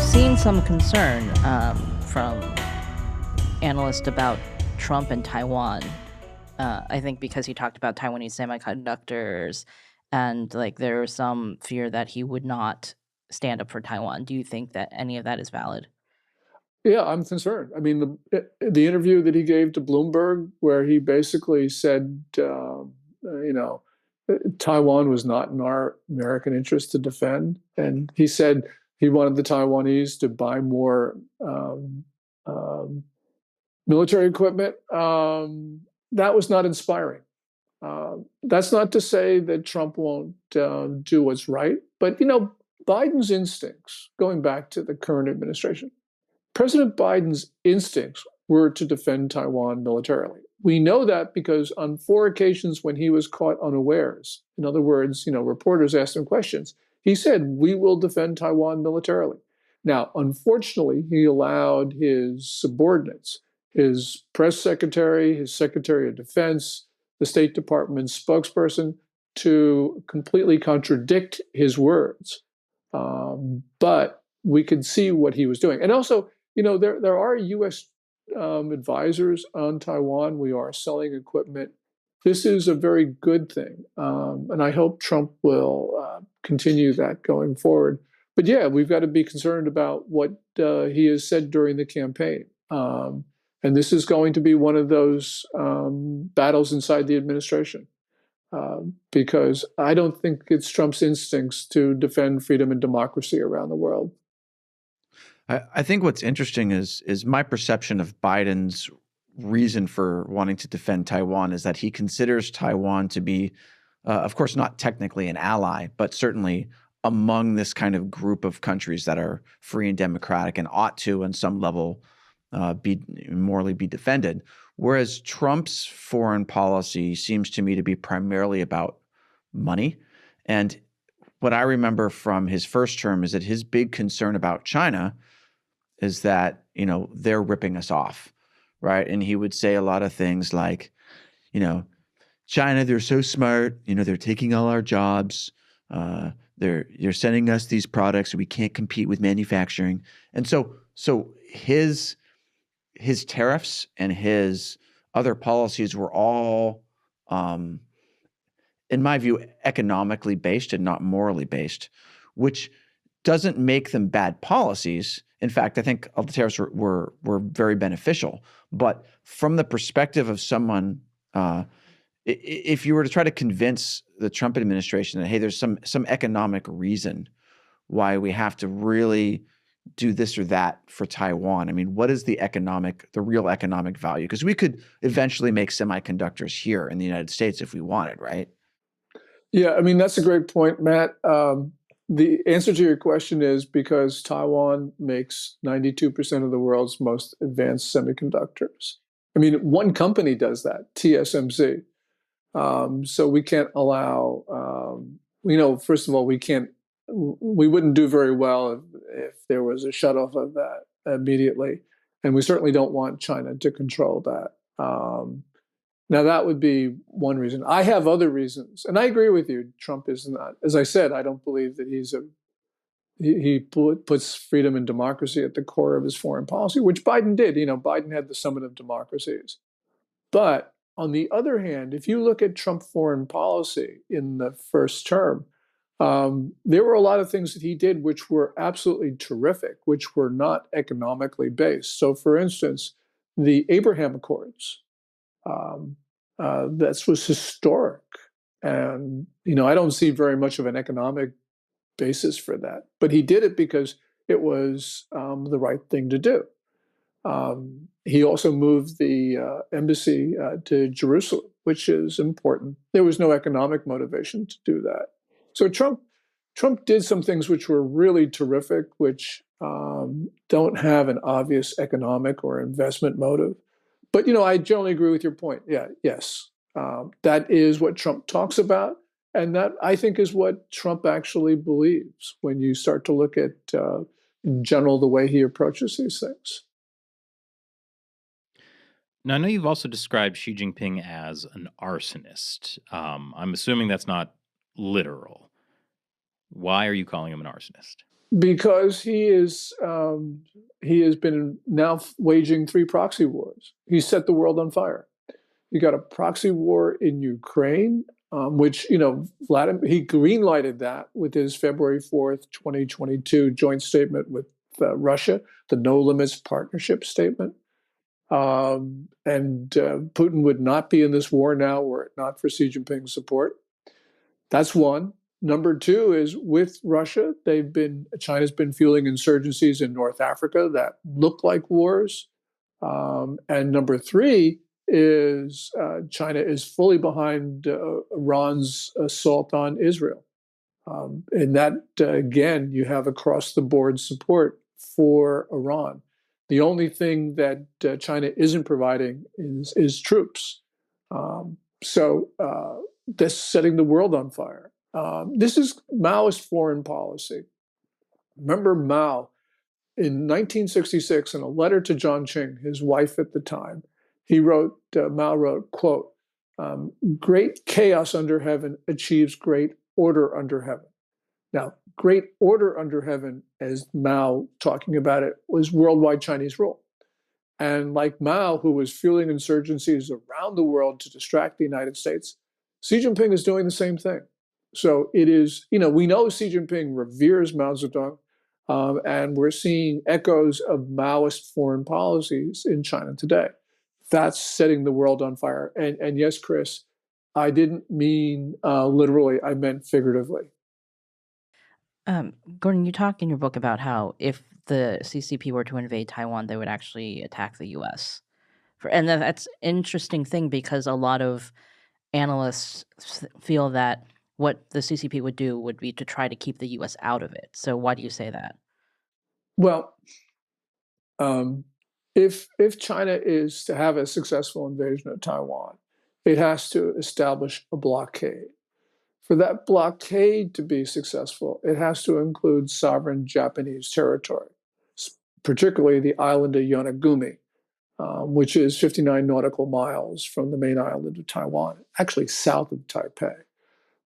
seen some concern from analysts about Trump and Taiwan. I think because he talked about Taiwanese semiconductors, and like there was some fear that he would not stand up for Taiwan. Do you think that any of that is valid? Yeah, I'm concerned. I mean, the interview that he gave to Bloomberg, where he basically said, Taiwan was not in our American interest to defend, and he said he wanted the Taiwanese to buy more military equipment. That was not inspiring. That's not to say that Trump won't do what's right, but Biden's instincts, going back to the current administration, President Biden's instincts were to defend Taiwan militarily. We know that because on 4 occasions when he was caught unawares, in other words, reporters asked him questions, he said, "We will defend Taiwan militarily." Now, unfortunately, he allowed his subordinates, his press secretary, his secretary of defense, the State Department spokesperson, to completely contradict his words. But we could see what he was doing. And also, there are U.S. Advisors on Taiwan. We are selling equipment. This is a very good thing. And I hope Trump will continue that going forward. But yeah, we've got to be concerned about what he has said during the campaign. And this is going to be one of those battles inside the administration. Because I don't think it's Trump's instincts to defend freedom and democracy around the world. I think what's interesting is my perception of Biden's reason for wanting to defend Taiwan is that he considers Taiwan to be, of course, not technically an ally, but certainly among this kind of group of countries that are free and democratic and ought to, on some level, morally be defended. Whereas Trump's foreign policy seems to me to be primarily about money. And what I remember from his first term is that his big concern about China is that, they're ripping us off, right? And he would say a lot of things like, China, they're so smart, they're taking all our jobs, they're sending us these products, so we can't compete with manufacturing. And so his tariffs and his other policies were all, in my view, economically based and not morally based, which doesn't make them bad policies. In fact, I think all the tariffs were very beneficial. But from the perspective of someone, if you were to try to convince the Trump administration that, hey, there's some economic reason why we have to really do this or that for Taiwan. I mean, what is the real economic value? Because we could eventually make semiconductors here in the United States if we wanted, right? Yeah, I mean, that's a great point, Matt. The answer to your question is because Taiwan makes 92% of the world's most advanced semiconductors. I mean, one company does that, TSMC. So we can't allow, first of all, we wouldn't do very well if there was a shutoff of that immediately. And we certainly don't want China to control that. Now, that would be one reason. I have other reasons. And I agree with you. Trump is not, as I said, I don't believe that he puts freedom and democracy at the core of his foreign policy, which Biden did. Biden had the summit of democracies. But on the other hand, if you look at Trump foreign policy in the first term, there were a lot of things that he did which were absolutely terrific, which were not economically based. So, for instance, the Abraham Accords, that was historic. And, I don't see very much of an economic basis for that. But he did it because it was the right thing to do. He also moved the embassy to Jerusalem, which is important. There was no economic motivation to do that. So Trump did some things which were really terrific, which don't have an obvious economic or investment motive. But, I generally agree with your point. Yeah, yes. That is what Trump talks about. And that, I think, is what Trump actually believes when you start to look at, in general, the way he approaches these things. Now, I know you've also described Xi Jinping as an arsonist. I'm assuming that's not literal. Why are you calling him an arsonist? Because he has been now waging 3 proxy wars. He set the world on fire. You got a proxy war in Ukraine, which, Vladimir, he greenlighted that with his February 4th, 2022 joint statement with Russia, the No Limits Partnership Statement. And Putin would not be in this war now were it not for Xi Jinping's support. That's one. Number two is with Russia, China's been fueling insurgencies in North Africa that look like wars. And number three is China is fully behind Iran's assault on Israel. And that, again, you have across the board support for Iran. The only thing that China isn't providing is troops. So that's setting the world on fire. This is Maoist foreign policy. Remember Mao in 1966 in a letter to John Ching, his wife at the time, Mao wrote, quote, great chaos under heaven achieves great order under heaven. Now, great order under heaven, as Mao talking about it, was worldwide Chinese rule. And like Mao, who was fueling insurgencies around the world to distract the United States, Xi Jinping is doing the same thing. So it is, we know Xi Jinping reveres Mao Zedong, and we're seeing echoes of Maoist foreign policies in China today. That's setting the world on fire. And yes, Chris, I didn't mean literally, I meant figuratively. Gordon, you talk in your book about how if the CCP were to invade Taiwan, they would actually attack the U.S. And that's an interesting thing because a lot of analysts feel that what the CCP would do would be to try to keep the U.S. out of it. So why do you say that? Well, if China is to have a successful invasion of Taiwan, it has to establish a blockade. For that blockade to be successful, it has to include sovereign Japanese territory, particularly the island of Yonaguni, which is 59 nautical miles from the main island of Taiwan, actually south of Taipei.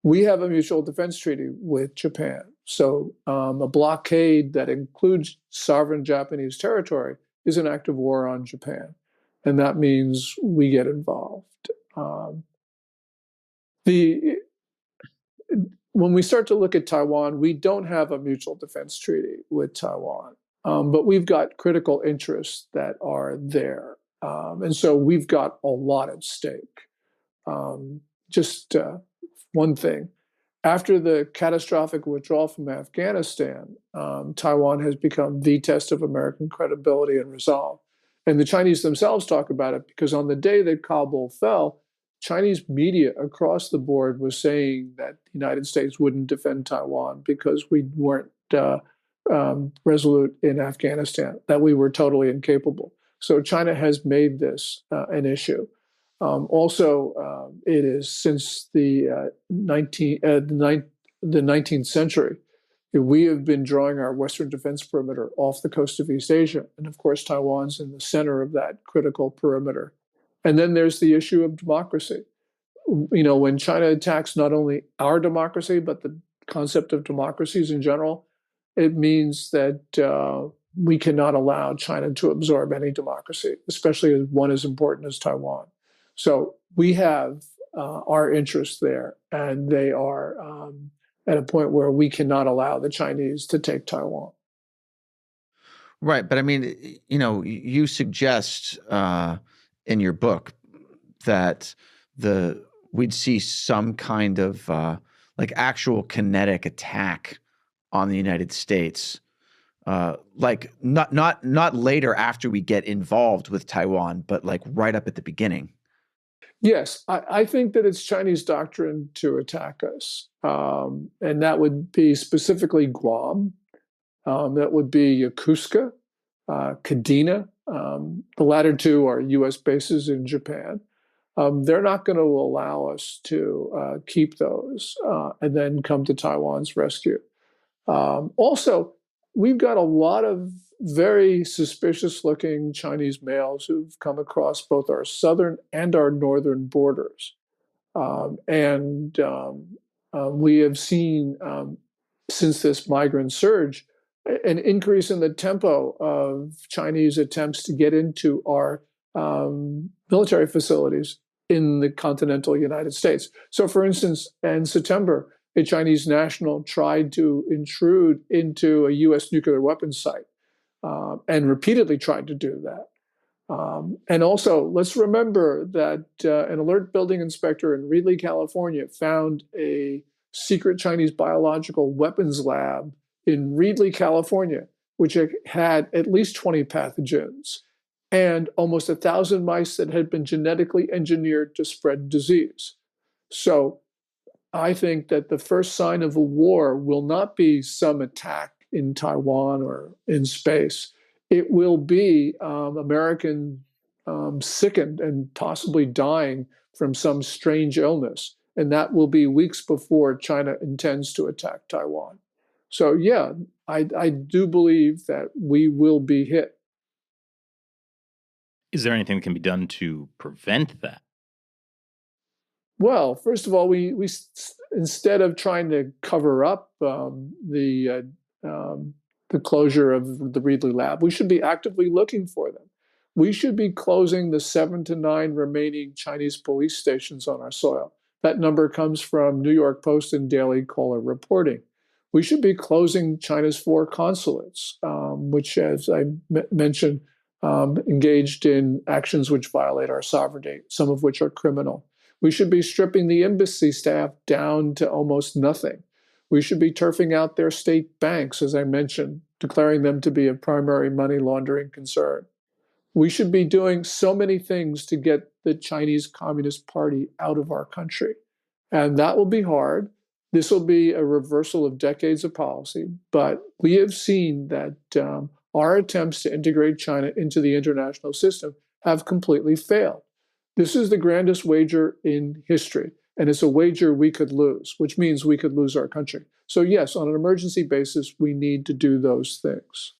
We have a mutual defense treaty with Japan. So a blockade that includes sovereign Japanese territory is an act of war on Japan. And that means we get involved. When we start to look at Taiwan, we don't have a mutual defense treaty with Taiwan, but we've got critical interests that are there. And so we've got a lot at stake. Just one thing. After the catastrophic withdrawal from Afghanistan, Taiwan has become the test of American credibility and resolve. And the Chinese themselves talk about it because on the day that Kabul fell, Chinese media across the board was saying that the United States wouldn't defend Taiwan because we weren't resolute in Afghanistan, that we were totally incapable. So China has made this an issue. Also, it is since the 19th century, we have been drawing our Western defense perimeter off the coast of East Asia. And of course, Taiwan's in the center of that critical perimeter. And then there's the issue of democracy. When China attacks not only our democracy, but the concept of democracies in general, it means that we cannot allow China to absorb any democracy, especially one as important as Taiwan. So we have our interests there, and they are at a point where we cannot allow the Chinese to take Taiwan. Right. But I mean, you suggest in your book that we'd see some kind of actual kinetic attack on the United States, like not later after we get involved with Taiwan, but like right up at the beginning. Yes, I think that it's Chinese doctrine to attack us, and that would be specifically Guam, that would be Yokosuka, Kadena. The latter two are U.S. bases in Japan. They're not going to allow us to keep those and then come to Taiwan's rescue. Also, we've got a lot of very suspicious-looking Chinese males who've come across both our southern and our northern borders. We have seen, since this migrant surge, an increase in the tempo of Chinese attempts to get into our military facilities in the continental United States. So, for instance, in September, a Chinese national tried to intrude into a US nuclear weapons site and repeatedly tried to do that. And also, let's remember that an alert building inspector in Reedley, California, found a secret Chinese biological weapons lab in Reedley, California, which had at least 20 pathogens and almost 1,000 mice that had been genetically engineered to spread disease. So I think that the first sign of a war will not be some attack in Taiwan or in space. It will be American sickened and possibly dying from some strange illness. And that will be weeks before China intends to attack Taiwan. So, yeah, I do believe that we will be hit. Is there anything that can be done to prevent that? Well, first of all, we instead of trying to cover up the closure of the Reedley lab, we should be actively looking for them. We should be closing the 7 to 9 remaining Chinese police stations on our soil. That number comes from New York Post and Daily Caller reporting. We should be closing China's 4 consulates, which, as I mentioned, engaged in actions which violate our sovereignty, some of which are criminal. We should be stripping the embassy staff down to almost nothing. We should be turfing out their state banks, as I mentioned, declaring them to be a primary money laundering concern. We should be doing so many things to get the Chinese Communist Party out of our country. And that will be hard. This will be a reversal of decades of policy. But we have seen that our attempts to integrate China into the international system have completely failed. This is the grandest wager in history. And it's a wager we could lose, which means we could lose our country. So yes, on an emergency basis, we need to do those things.